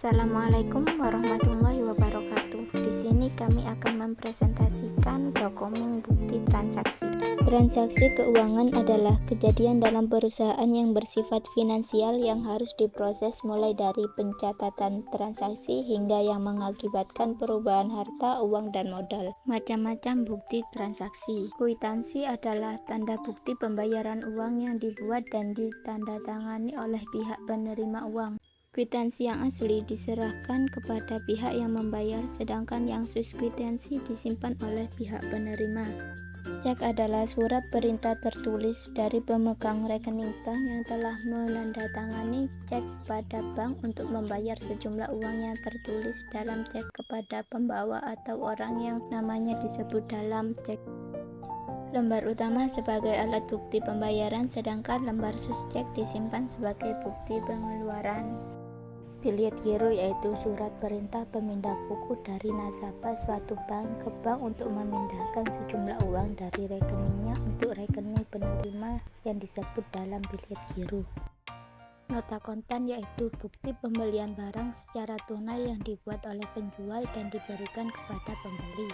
Assalamualaikum warahmatullahi wabarakatuh. Di sini kami akan mempresentasikan dokumen bukti transaksi. Transaksi keuangan adalah kejadian dalam perusahaan yang bersifat finansial yang harus diproses mulai dari pencatatan transaksi hingga yang mengakibatkan perubahan harta, uang, dan modal. Macam-macam bukti transaksi. Kwitansi adalah tanda bukti pembayaran uang yang dibuat dan ditandatangani oleh pihak penerima uang. Kwitansi yang asli diserahkan kepada pihak yang membayar, sedangkan yang sus-kwitansi disimpan oleh pihak penerima. Cek adalah surat perintah tertulis dari pemegang rekening bank yang telah menandatangani cek pada bank untuk membayar sejumlah uang yang tertulis dalam cek kepada pembawa atau orang yang namanya disebut dalam cek. Lembar utama sebagai alat bukti pembayaran, sedangkan lembar sus-cek disimpan sebagai bukti pengeluaran. Biliet giro yaitu surat perintah pemindah buku dari nasabah suatu bank ke bank untuk memindahkan sejumlah uang dari rekeningnya untuk rekening penerima yang disebut dalam biliet giro. Nota kontan yaitu bukti pembelian barang secara tunai yang dibuat oleh penjual dan diberikan kepada pembeli.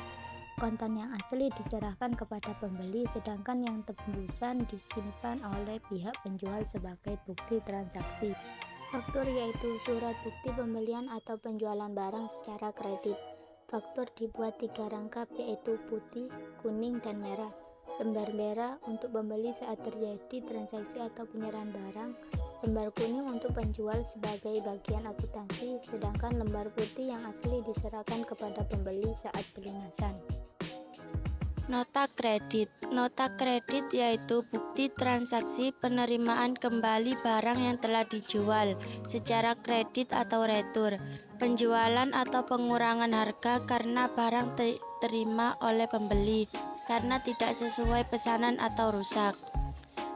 Kontan yang asli diserahkan kepada pembeli, sedangkan yang tembusan disimpan oleh pihak penjual sebagai bukti transaksi. Faktur yaitu surat bukti pembelian atau penjualan barang secara kredit. Faktur dibuat 3 rangkap yaitu putih, kuning, dan merah. Lembar merah untuk pembeli saat terjadi transaksi atau penyerahan barang. Lembar kuning untuk penjual sebagai bagian akuntansi, sedangkan lembar putih yang asli diserahkan kepada pembeli saat pelunasan. Nota kredit. Nota kredit yaitu bukti transaksi penerimaan kembali barang yang telah dijual secara kredit atau retur, penjualan atau pengurangan harga karena barang diterima oleh pembeli karena tidak sesuai pesanan atau rusak.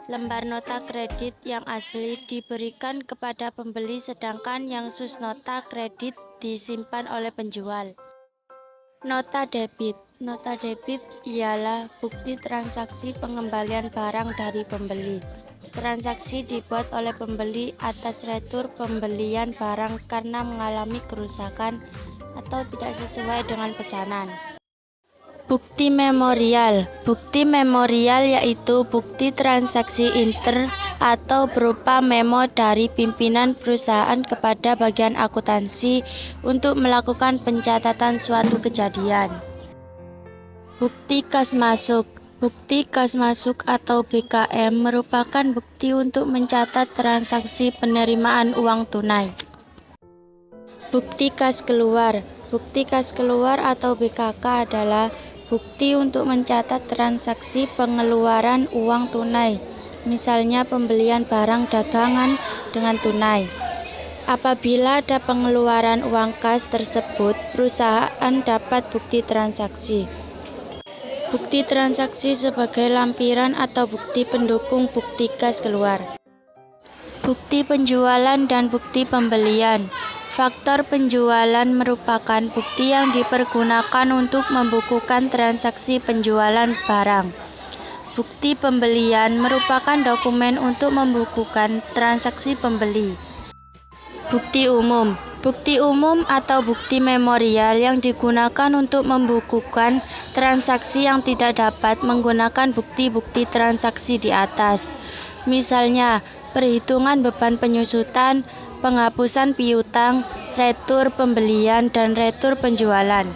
Lembar nota kredit yang asli diberikan kepada pembeli, sedangkan yang sus nota kredit disimpan oleh penjual. Nota debit. Nota debit ialah bukti transaksi pengembalian barang dari pembeli. Transaksi dibuat oleh pembeli atas retur pembelian barang karena mengalami kerusakan atau tidak sesuai dengan pesanan. Bukti memorial. Bukti memorial yaitu bukti transaksi inter atau berupa memo dari pimpinan perusahaan kepada bagian akuntansi untuk melakukan pencatatan suatu kejadian. Bukti kas masuk. Bukti kas masuk atau BKM merupakan bukti untuk mencatat transaksi penerimaan uang tunai. Bukti kas keluar. Bukti kas keluar atau BKK adalah bukti untuk mencatat transaksi pengeluaran uang tunai, misalnya pembelian barang dagangan dengan tunai. Apabila ada pengeluaran uang kas tersebut, perusahaan dapat bukti transaksi. Bukti transaksi sebagai lampiran atau bukti pendukung bukti kas keluar. Bukti penjualan dan bukti pembelian. Faktor penjualan merupakan bukti yang dipergunakan untuk membukukan transaksi penjualan barang. Bukti pembelian merupakan dokumen untuk membukukan transaksi pembeli. Bukti umum. Bukti umum atau bukti memorial yang digunakan untuk membukukan transaksi yang tidak dapat menggunakan bukti-bukti transaksi di atas. Misalnya, perhitungan beban penyusutan, penghapusan piutang, retur pembelian, dan retur penjualan.